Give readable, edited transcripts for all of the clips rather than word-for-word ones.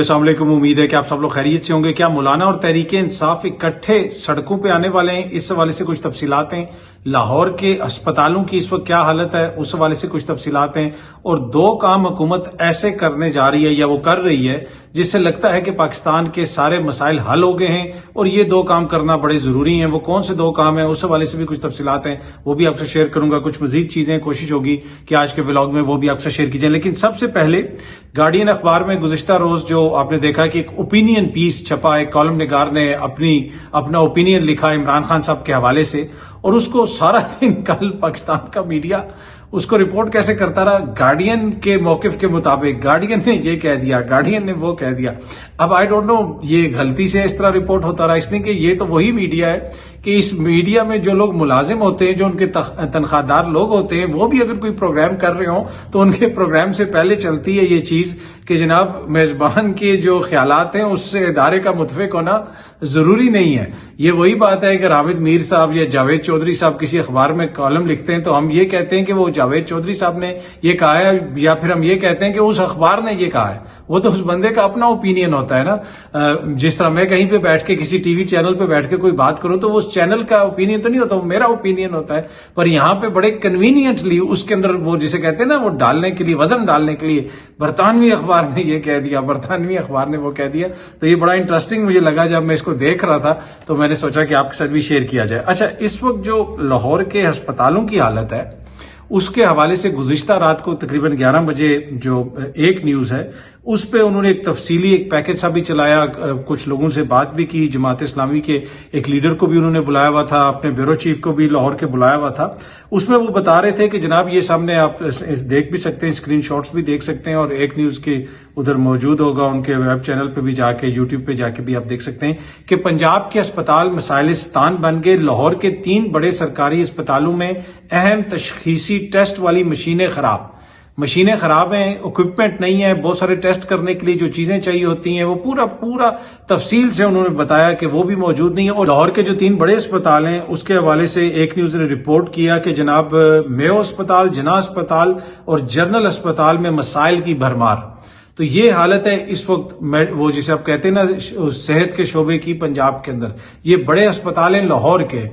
अस्सलाम वालेकुम। उम्मीद है कि आप सब लोग खैरियत से होंगे। क्या मौलाना और तहरीक इंसाफ इकट्ठे सड़कों पे आने वाले हैं? इस हवाले से कुछ तफसीलात हैं। लाहौर के अस्पतालों की इस वक्त क्या हालत है, उस हवाले से कुछ तफसीलात हैं। और दो काम हुकूमत ऐसे करने जा रही है या वो कर रही है जिससे लगता है कि पाकिस्तान के सारे मसाइल हल हो गए हैं और ये दो काम करना बड़े जरूरी हैं। वो कौन से दो काम हैं, उस हवाले से भी कुछ तफसीलात हैं, वो भी आपसे शेयर करूंगा। कुछ मजीद चीजें कोशिश होगी कि आज के व्लॉग में वो भी आपसे शेयर की जाए। लेकिन सबसे पहले गार्डियन अखबार में गुज़िश्ता रोज जो आपने देखा कि एक ओपिनियन पीस छपा, एक कॉलम निगार ने अपना ओपिनियन लिखा इमरान खान साहब के हवाले से, और उसको सारा दिन कल पाकिस्तान का मीडिया उसको रिपोर्ट कैसे करता रहा। गार्डियन के मौकिफ के मुताबिक गार्डियन ने ये कह दिया, गार्डियन ने वो कह दिया। अब आई डोंट नो ये गलती से इस तरह रिपोर्ट होता रहा, इसलिए कि ये तो वही मीडिया है कि इस मीडिया में जो लोग मुलाजिम होते हैं, जो उनके तनख्वाहदार लोग होते हैं, वो भी अगर कोई प्रोग्राम कर रहे हो तो उनके प्रोग्राम से पहले चलती है ये चीज कि जनाब मेजबान के जो ख्यालात हैं उससे इदारे का मुतफिक होना जरूरी नहीं है। ये वही बात है कि हामिद मीर साहब या जावेद चौधरी साहब किसी अखबार में कॉलम लिखते हैं तो हम ये कहते हैं कि वो जावेद चौधरी साहब ने ये कहा है, या फिर हम ये कहते हैं कि उस अखबार ने ये कहा है। वो तो उस बंदे का अपना ओपिनियन होता है ना। जिस तरह मैं कहीं पे बैठ के किसी टीवी चैनल पे बैठ के कोई बात करूं तो वो उस चैनल का ओपिनियन तो नहीं होता, वो मेरा ओपिनियन होता है। पर यहाँ पे बड़े कन्वीनियंटली उसके अंदर वो जिसे कहते हैं ना, वो डालने के लिए, वजन डालने के लिए बरतानवी अखबार ने ये कह दिया, बरतानवी अखबार ने वो कह दिया। तो ये बड़ा इंटरेस्टिंग मुझे लगा जब मैं इसको देख रहा था, तो मैंने सोचा कि आपके साथ भी शेयर किया जाए। अच्छा, इस वक्त जो लाहौर के अस्पतालों की हालत है उसके हवाले से गुज़िश्ता रात को तकरीबन 11 बजे जो एक न्यूज़ है उस पे उन्होंने एक तफसीली एक पैकेज सा भी चलाया। कुछ लोगों से बात भी की, जमात इस्लामी के एक लीडर को भी उन्होंने बुलाया हुआ था, अपने ब्यूरो चीफ को भी लाहौर के बुलाया हुआ था। उसमें वो बता रहे थे कि जनाब ये सामने आप देख भी सकते हैं, स्क्रीनशॉट्स भी देख सकते हैं, और एक न्यूज़ के उधर मौजूद होगा, उनके वेब चैनल पे भी जाके, यूट्यूब पे जाके भी आप देख सकते हैं कि पंजाब के अस्पताल मसाइलिस्तान बन गए। लाहौर के 3 बड़े सरकारी अस्पतालों में अहम तशखीसी टेस्ट वाली मशीनें खराब हैं, इक्विपमेंट नहीं है, बहुत सारे टेस्ट करने के लिए जो चीजें चाहिए होती हैं वो पूरा तफसील से उन्होंने बताया कि वो भी मौजूद नहीं है। और लाहौर के जो 3 बड़े अस्पताल हैं उसके हवाले से एक न्यूज ने रिपोर्ट किया कि जनाब मेयो अस्पताल, जिना अस्पताल और जनरल अस्पताल में मसाइल की भरमार। तो ये हालत है इस वक्त, वो जिसे आप कहते हैं ना सेहत के शोबे की पंजाब के अंदर। ये बड़े अस्पताल हैं लाहौर के,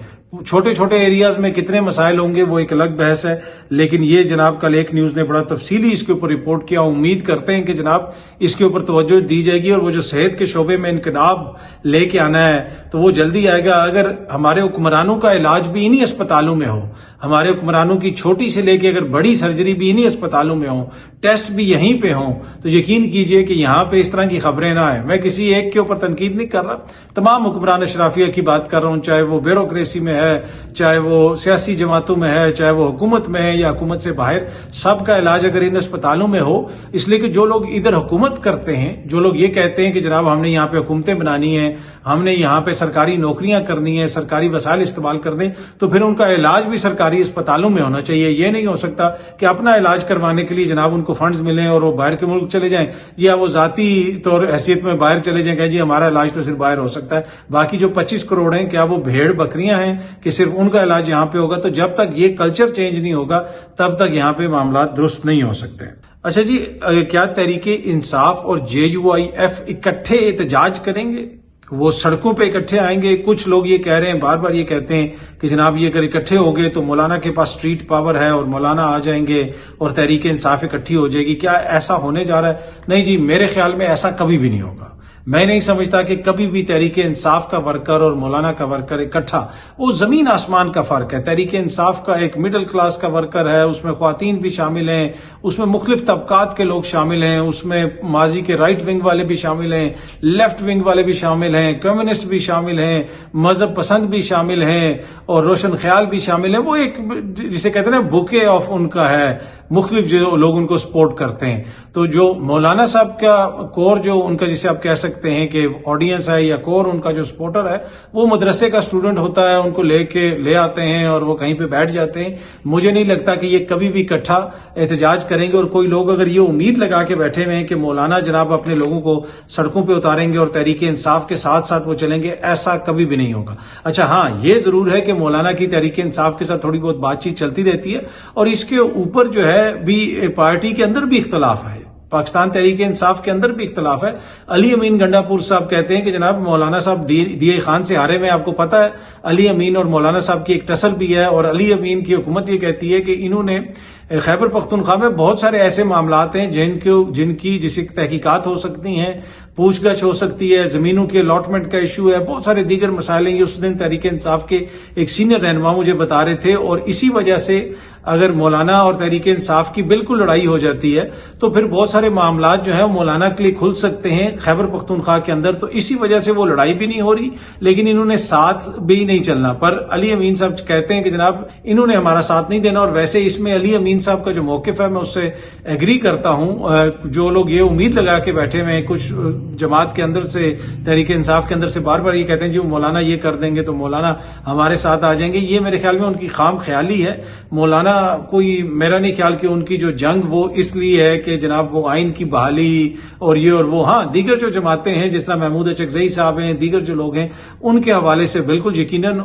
छोटे छोटे एरियाज में कितने मसाइल होंगे वो एक अलग बहस है। लेकिन ये जनाब कल एक न्यूज ने बड़ा तफसीली इसके ऊपर रिपोर्ट किया। उम्मीद करते हैं कि जनाब इसके ऊपर तवज्जो दी जाएगी और वो जो सेहत के शोबे में इनकलाब लेके आना है तो वो जल्दी आएगा। अगर हमारे हुक्मरानों का इलाज भी इन्हीं अस्पतालों में हो, हमारे हुक्मरानों की छोटी से लेके अगर बड़ी सर्जरी भी इन्हीं अस्पतालों में हो, टेस्ट भी यहीं पे हों, तो यकीन कीजिए कि यहाँ पे इस तरह की खबरें ना आए। मैं किसी एक के ऊपर तनकीद नहीं कर रहा, तमाम हुक्मरान अशराफिया की बात कर रहा हूँ, चाहे वो ब्यूरोक्रेसी में है, चाहे वो सियासी जमातों में है, चाहे वो हुकूमत में है या हुकूमत से बाहर, सबका इलाज अगर इन अस्पतालों में हो। इसलिए कि जो लोग इधर हुकूमत करते हैं, जो लोग ये कहते हैं कि जनाब हमने यहाँ पे हुकूमतें बनानी है, हमने यहाँ पे सरकारी नौकरियां करनी है, सरकारी वसाइल इस्तेमाल करने, तो फिर उनका इलाज भी सरकारी अस्पतालों में होना चाहिए। ये नहीं हो सकता कि अपना इलाज करवाने के लिए जनाब उनको फंड्स मिलें और वो बाहर के मुल्क चले जाएं, या वो जाती तौर हैसियत में बाहर चले जाएं, कहें जी हमारा इलाज तो सिर्फ बाहर हो सकता है, बाकी जो 25 करोड़ हैं क्या वो भेड़ बकरियां हैं कि सिर्फ उनका इलाज यहाँ पे होगा। तो जब तक ये कल्चर चेंज नहीं होगा तब तक यहाँ पे मामला दुरुस्त नहीं हो सकते। अच्छा जी, क्या तहरीक इंसाफ और JUIF इकट्ठे एहतजाज करेंगे? वो सड़कों पे इकट्ठे आएंगे? कुछ लोग ये कह रहे हैं, बार बार ये कहते हैं कि जनाब ये अगर इकट्ठे हो गए तो मौलाना के पास स्ट्रीट पावर है और मौलाना आ जाएंगे और तहरीक इंसाफ इकट्ठी हो जाएगी। क्या ऐसा होने जा रहा है? नहीं जी, मेरे ख्याल में ऐसा कभी भी नहीं होगा। मैं नहीं समझता कि कभी भी तहरीक इंसाफ का वर्कर और मौलाना का वर्कर इकट्ठा, वो जमीन आसमान का फर्क है। तहरीक इंसाफ का एक मिडिल क्लास का वर्कर है, उसमें ख्वातीन भी शामिल हैं, उसमें मुख्तलिफ तबकात के लोग शामिल हैं, उसमें माजी के राइट विंग वाले भी शामिल हैं, लेफ्ट विंग वाले भी शामिल हैं, कम्युनिस्ट भी शामिल हैं, मजहब पसंद भी शामिल हैं और रोशन ख्याल भी शामिल हैं। वो एक जिसे कहते हैं ना बुके ऑफ उनका है, मुख्तलिफ जो लोग उनको सपोर्ट करते हैं। तो जो मौलाना साहब का कोर, जो उनका जिसे आप कह सकते हैं कि ऑडियंस है या कोर उनका जो सपोर्टर है, वो मदरसे का स्टूडेंट होता है, उनको ले आते हैं और वो कहीं पे बैठ जाते हैं। मुझे नहीं लगता कि ये कभी भी इकट्ठा एहतजाज करेंगे। और कोई लोग अगर ये उम्मीद लगा के बैठे हुए हैं कि मौलाना जनाब अपने लोगों को सड़कों पे उतारेंगे और तहरीक इंसाफ के साथ साथ वो चलेंगे, ऐसा कभी भी नहीं होगा। अच्छा हाँ, ये जरूर है कि मौलाना की तहरीक इंसाफ के साथ थोड़ी बहुत बातचीत चलती रहती है और इसके ऊपर जो है भी पार्टी के अंदर भी इख्तलाफ है। पाकिस्तान तहरीक इंसाफ के अंदर भी इख्तलाफ है। अली अमीन गंडापुर साहब कहते हैं कि जनाब मौलाना साहब डीए खान से हारे में, आपको पता है अली अमीन और मौलाना साहब की एक टसल भी है, और अली अमीन की हुकूमत ये कहती है कि इन्होंने खैबर पख्तूनख्वा में बहुत सारे ऐसे मामलात हैं जिनकी जिसे तहकीकात हो सकती हैं, पूछगछ हो सकती है, जमीनों के अलॉटमेंट का इशू है, बहुत सारे दीगर मसाइल हैं। ये उस दिन तहरीक इंसाफ के एक सीनियर रहनुमा मुझे बता रहे थे, और इसी वजह से अगर मौलाना और तहरीक इंसाफ की बिल्कुल लड़ाई हो जाती है तो फिर बहुत सारे मामलात जो है वो मौलाना के लिए खुल सकते हैं खैबर पख्तूनख्वा के अंदर। तो इसी वजह से वो लड़ाई भी नहीं हो रही, लेकिन इन्होंने साथ भी नहीं चलना। पर अली अमीन साहब कहते हैं कि जनाब इन्होंने हमारा साथ नहीं देना, और वैसे इसमें अली अमीन साहब का जो मौकिफ है मैं उससे एग्री करता हूं। जो लोग ये उम्मीद लगा के बैठे हुए हैं, कुछ जमात के अंदर से, तहरीक इंसाफ के अंदर से बार बार ये कहते हैं जी मौलाना ये कर देंगे तो मौलाना हमारे साथ आ जाएंगे, ये मेरे ख्याल में उनकी खाम ख्याली है। मौलाना कोई, मेरा नहीं ख्याल कि उनकी जो जंग वो इसलिए है कि जनाब वो आइन की बहाली और ये और वो, हाँ दीगर जो जमातें हैं जिस तरह महमूद अचकजई साहब हैं, दीगर जो लोग हैं, उनके हवाले से बिल्कुल यकीनन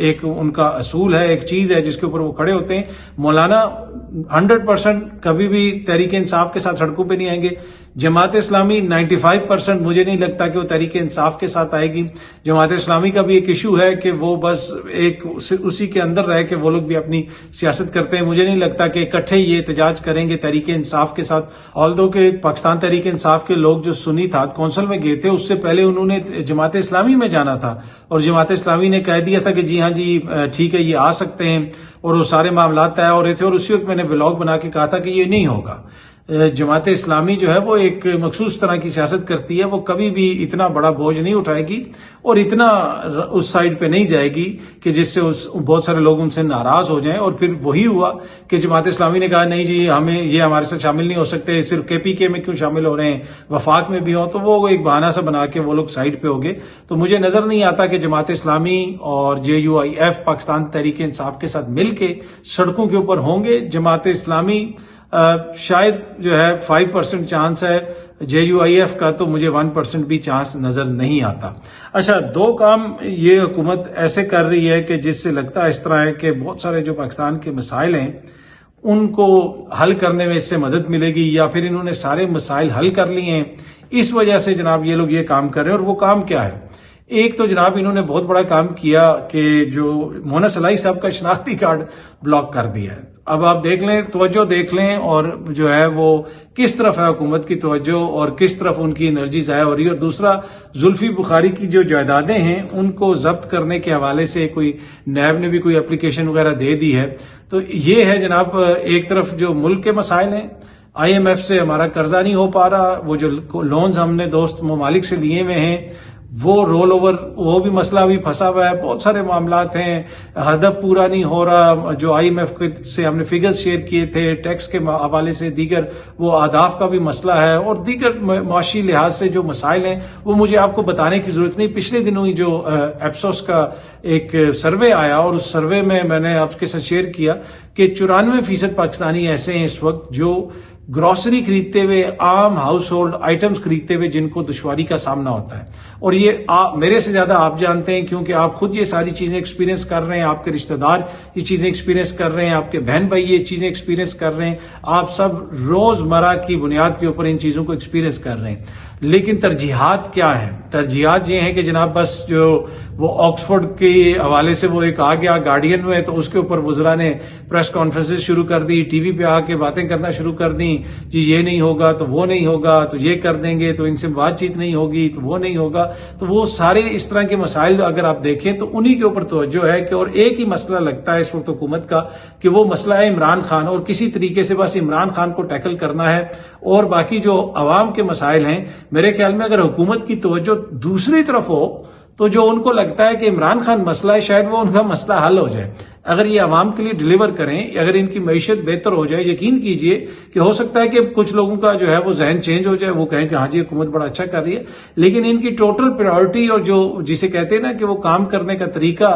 एक उनका असूल है, एक चीज है जिसके ऊपर वो खड़े होते हैं। मौलाना 100% कभी भी तहरीक इंसाफ के साथ सड़कों पे नहीं आएंगे। जमात इस्लामी 95% मुझे नहीं लगता कि वो तहरीक इंसाफ के साथ आएगी। जमात इस्लामी का भी एक इशू है कि वो बस एक उसी के अंदर रह के वो लोग भी अपनी सियासत करते हैं। मुझे नहीं लगता कि इकट्ठे ये एहतजाज करेंगे तहरीक इंसाफ के साथ। ऑल्दो के पाकिस्तान तहरीक इंसाफ के लोग जो सुन्नी था कौंसिल में गए थे, उससे पहले उन्होंने जमात इस्लामी में जाना था, और जमात इस्लामी ने कह दिया था कि जी हाँ जी ठीक है ये आ सकते हैं, और वो सारे मामला तय हो रहे थे। और उसी वक्त मैंने व्लॉग बना के कहा था कि ये नहीं होगा। जमात इस्लामी जो है वो एक मखसूस तरह की सियासत करती है, वो कभी भी इतना बड़ा बोझ नहीं उठाएगी और इतना उस साइड पे नहीं जाएगी कि जिससे बहुत सारे लोग उनसे नाराज हो जाएं। और फिर वही हुआ कि जमात इस्लामी ने कहा नहीं जी हमें ये हमारे साथ शामिल नहीं हो सकते, सिर्फ केपीके में क्यों शामिल हो रहे हैं, वफाक में भी हो, तो वो एक बहाना सा बना के वो लोग साइड पे हो गए। तो मुझे नजर नहीं आता कि जमात इस्लामी और JUIF पाकिस्तान तहरीक इंसाफ के साथ मिलके सड़कों के ऊपर होंगे। जमात इस्लामी शायद जो है 5% चांस है, JUIF का तो मुझे 1% भी चांस नजर नहीं आता। अच्छा, दो काम ये हुकूमत ऐसे कर रही है कि जिससे लगता है इस तरह है कि बहुत सारे जो पाकिस्तान के मसाइल हैं उनको हल करने में इससे मदद मिलेगी, या फिर इन्होंने सारे मसाइल हल कर लिए हैं, इस वजह से जनाब ये लोग ये काम कर रहे हैं। और वो काम क्या है? एक तो जनाब इन्होंने बहुत बड़ा काम किया कि जो मोहना सलाई साहब का शनाख्ती कार्ड ब्लॉक कर दिया है। अब आप देख लें, तवज्जो देख लें, और जो है वो किस तरफ है हुकूमत की तवज्जो और किस तरफ उनकी एनर्जी ज़ाया हो रही है। और दूसरा, जुल्फी बुखारी की जो जायदादें हैं उनको जब्त करने के हवाले से कोई नैब ने भी कोई एप्लीकेशन वगैरह दे दी है। तो ये है जनाब, एक तरफ जो मुल्क के मसाइल हैं, IMF से हमारा कर्जा नहीं हो पा रहा, वो जो लोन्स हमने दोस्त ममालिक से लिए हुए हैं वो रोल ओवर, वो भी मसला भी फंसा हुआ है। बहुत सारे मामलात हैं, हदफ पूरा नहीं हो रहा, जो IMF से हमने फिगर्स शेयर किए थे टैक्स के हवाले से, दीगर वो आदाफ का भी मसला है, और दीगर माशी लिहाज से जो मसाइल हैं वो मुझे आपको बताने की जरूरत नहीं। पिछले दिनों ही जो एप्सोस का एक सर्वे आया, और उस सर्वे में मैंने आपके साथ शेयर किया कि 94% पाकिस्तानी ऐसे हैं इस वक्त जो ग्रोसरी खरीदते हुए, आम हाउस होल्ड आइटम्स खरीदते हुए जिनको दुश्वारी का सामना होता है। और ये मेरे से ज्यादा आप जानते हैं, क्योंकि आप खुद ये सारी चीजें एक्सपीरियंस कर रहे हैं, आपके रिश्तेदार ये चीजें एक्सपीरियंस कर रहे हैं, आपके बहन भाई ये चीजें एक्सपीरियंस कर रहे हैं, आप सब रोजमर्रा की बुनियाद के ऊपर इन चीजों को एक्सपीरियंस कर रहे हैं। लेकिन तरजीहात क्या है? तरजीहात ये है कि जनाब बस जो वो ऑक्सफोर्ड के हवाले से वो एक आ गया गार्डियन में, तो उसके ऊपर वज़रा ने प्रेस कॉन्फ्रेंसेस शुरू कर दी, टीवी पे आके बातें करना शुरू कर दी, जी ये नहीं होगा तो वो नहीं होगा, तो ये कर देंगे तो इनसे बातचीत नहीं होगी, तो वो नहीं होगा। तो वो सारे इस तरह के मसाइल अगर आप देखें तो उन्हीं के ऊपर तवज्जो है कि, और एक ही मसला लगता है इस वक्त हुकूमत का कि वो मसला है इमरान खान, और किसी तरीके से बस इमरान खान को टैकल करना है। और बाकी जो अवाम के मसाइल हैं, मेरे ख्याल में अगर हुकूमत की तवज्जो दूसरी तरफ हो तो जो उनको लगता है कि इमरान खान मसला है, शायद वो उनका मसला हल हो जाए। अगर ये आवाम के लिए डिलीवर करें, अगर इनकी मईशत बेहतर हो जाए, यकीन कीजिए कि हो सकता है कि कुछ लोगों का जो है वो जहन चेंज हो जाए, वो कहें कि हाँ जी हुकूमत बड़ा अच्छा कर रही है। लेकिन इनकी टोटल प्रायोरिटी और जो जिसे कहते हैं ना कि वो काम करने का तरीका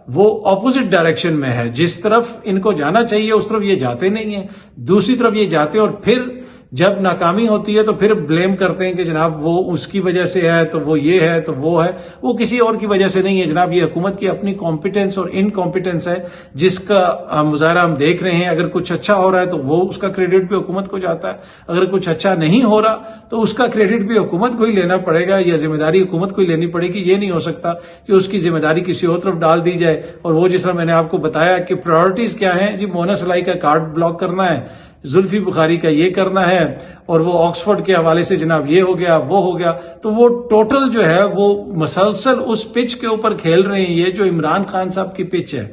वो ऑपोजिट डायरेक्शन में है। जिस तरफ इनको जाना चाहिए उस तरफ ये जाते नहीं है, दूसरी तरफ ये जाते हैं। और फिर جب ناکامی ہوتی ہے تو پھر بلیم کرتے ہیں کہ جناب وہ اس کی وجہ سے ہے، تو وہ یہ ہے، تو وہ ہے، وہ کسی اور کی وجہ سے نہیں ہے جناب. یہ حکومت کی اپنی کمپیٹنس اور انکمپیٹنس ہے جس کا مظاہرہ ہم دیکھ رہے ہیں. اگر کچھ اچھا ہو رہا ہے تو وہ اس کا کریڈٹ بھی حکومت کو جاتا ہے، اگر کچھ اچھا نہیں ہو رہا تو اس کا کریڈٹ بھی حکومت کو ہی لینا پڑے گا، یا ذمہ داری حکومت کو ہی لینی پڑے گی. یہ نہیں ہو سکتا کہ اس کی ذمہ داری کسی اور طرف ڈال دی جائے. اور وہ جس طرح میں نے آپ کو بتایا کہ پرائرٹیز کیا ہیں جی، مونا سلائی کا کارڈ بلاک کرنا ہے، زلفی بخاری کا یہ کرنا ہے، اور وہ آکسفورڈ کے حوالے سے جناب یہ ہو گیا، وہ ہو گیا. تو وہ ٹوٹل جو ہے وہ مسلسل اس پچ کے اوپر کھیل رہے ہیں. یہ جو عمران خان صاحب کی پچ ہے،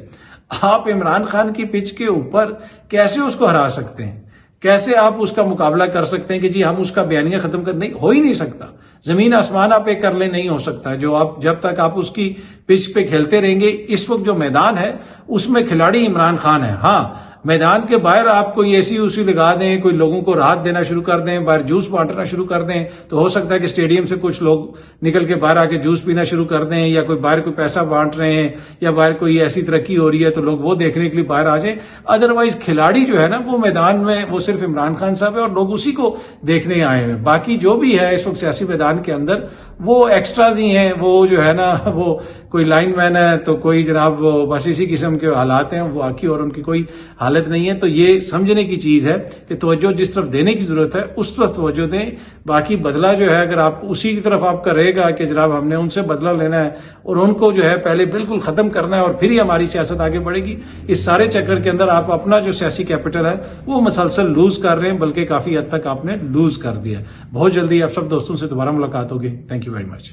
آپ عمران خان کی پچ کے اوپر کیسے اس کو ہرا سکتے ہیں؟ کیسے آپ اس کا مقابلہ کر سکتے ہیں کہ جی ہم اس کا بیانیہ ختم کر؟ نہیں، ہو ہی نہیں سکتا. زمین آسمان آپ ایک کر لیں، نہیں ہو سکتا. جو آپ جب تک آپ اس کی پچ پہ کھیلتے رہیں گے. اس وقت جو میدان ہے اس میں کھلاڑی عمران خان ہے. ہاں، میدان کے باہر آپ کوئی ایسی اسی لگا دیں، کوئی لوگوں کو راحت دینا شروع کر دیں، باہر جوس بانٹنا شروع کر دیں، تو ہو سکتا ہے کہ اسٹیڈیم سے کچھ لوگ نکل کے باہر آ کے جوس پینا شروع کر دیں، یا کوئی باہر کوئی پیسہ بانٹ رہے ہیں، یا باہر کوئی ایسی ترقی ہو رہی ہے تو لوگ وہ دیکھنے کے لیے باہر آ جائیں. ادروائز کھلاڑی جو ہے نا وہ میدان میں وہ صرف عمران خان صاحب ہے اور لوگ اسی کو دیکھنے آئے ہیں. باقی جو بھی ہے اس وقت سیاسی میدان کے اندر وہ ایکسٹراز ہی ہیں. وہ جو ہے نا وہ کوئی لائن مین ہے تو کوئی جناب بس اسی قسم کے حالات ہیں، وہ باقی اور ان کی کوئی حالت نہیں ہے. تو یہ سمجھنے کی چیز ہے کہ توجہ جس طرف دینے کی ضرورت ہے اس طرف توجہ دیں. باقی بدلہ جو ہے اگر آپ اسی کی طرف آپ کا رہے گا کہ جناب ہم نے ان سے بدلہ لینا ہے اور ان کو جو ہے پہلے بالکل ختم کرنا ہے اور پھر ہی ہماری سیاست آگے بڑھے گی، اس سارے چکر کے اندر آپ اپنا جو سیاسی کیپٹل ہے وہ مسلسل لوز کر رہے ہیں، بلکہ کافی حد تک آپ نے لوز کر دیا. بہت جلدی آپ سب دوستوں سے دوبارہ ملاقات ہوگی. Thank you very much.